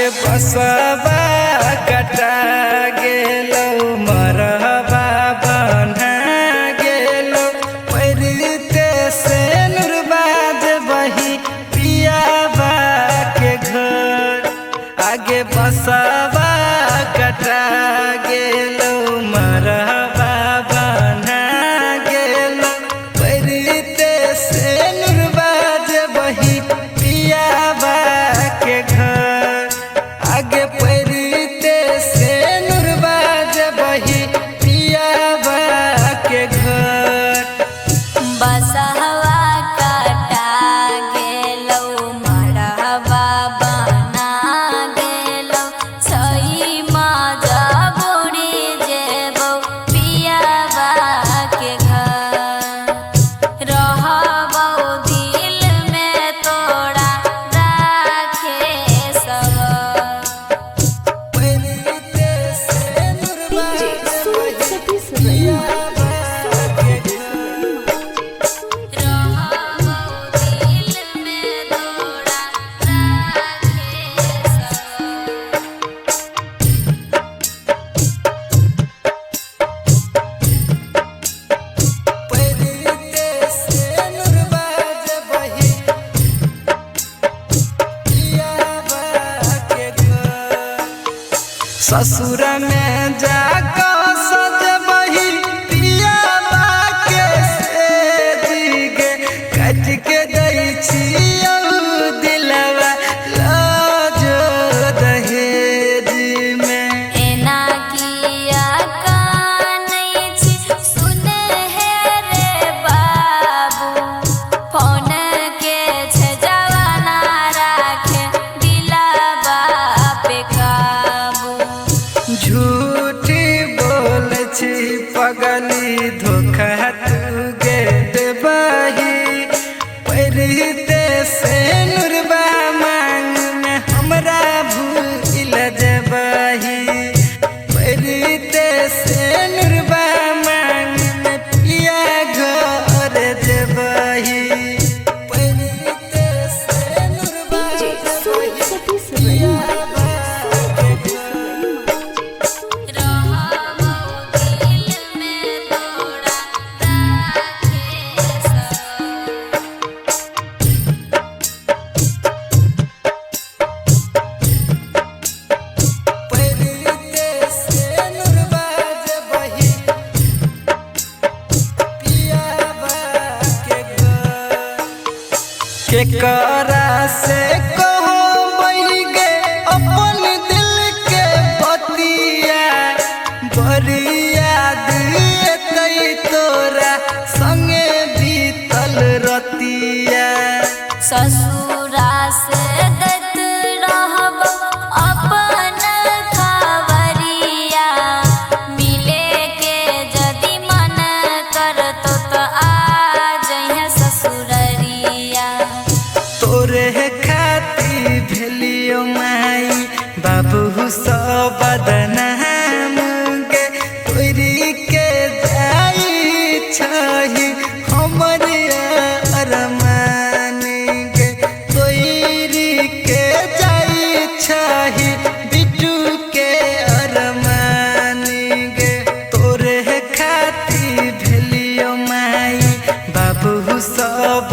बसवा कटा गेलो मरहबा बना गेलो परिते से नुरबाज बही पियाबा के घर आगे बसवा कटा गेलो मरहबा बना गेलो परिते से नुरबाज बही पियाबा के घर आगे परिते से नुरबाज बही पियाबा के घर बसहवा काटा गेलो मरहबा बना गेलो छई मजा बुड़ी जेबो पियाबा के घर रहबो दिल में तोड़ा राखे सब परिते से नुरबाज बही पियाबा के घर रहबो दिल में तोड़ा राखे सब परिते से नुरबाज बही पियाबा के घर ससुर में जाको सज बही पियाबा के से दिगे कट के दै छियौ दिलवा लाजो दहेज में एना किया कानै छी सुने हे रे बाबू फोन के छै जवाना राखे दिलवा पे काबू झूठी बोल छी पगली धोखा तू गे देबही परिते से नुरबा मांग में हमरा भूल जबही परिते से नुरबा मांग में पिया घर जबही परिते से नुरबा पियाबा के घर रहबो दिल में तोड़ा राखे सब परिते से नुरबाज बही पियाबा के घर केकरा से कहो बही गे अपन दिल के बतिया बड़ी याद एतै तोरा संगे बीतल रतिया ससुरा से दैत रहबो अपन खबरिया मिले के जदि मन करतो तो आ जइहे ससुररिया तोरे खाती भेलियो माई बाबू सब बदनाम गे तोरी के जाई छही हमर अरमान गे तोरी के जाई छही बिटू के अरमान गे तोरे खाती भेलियो माई बाबू सब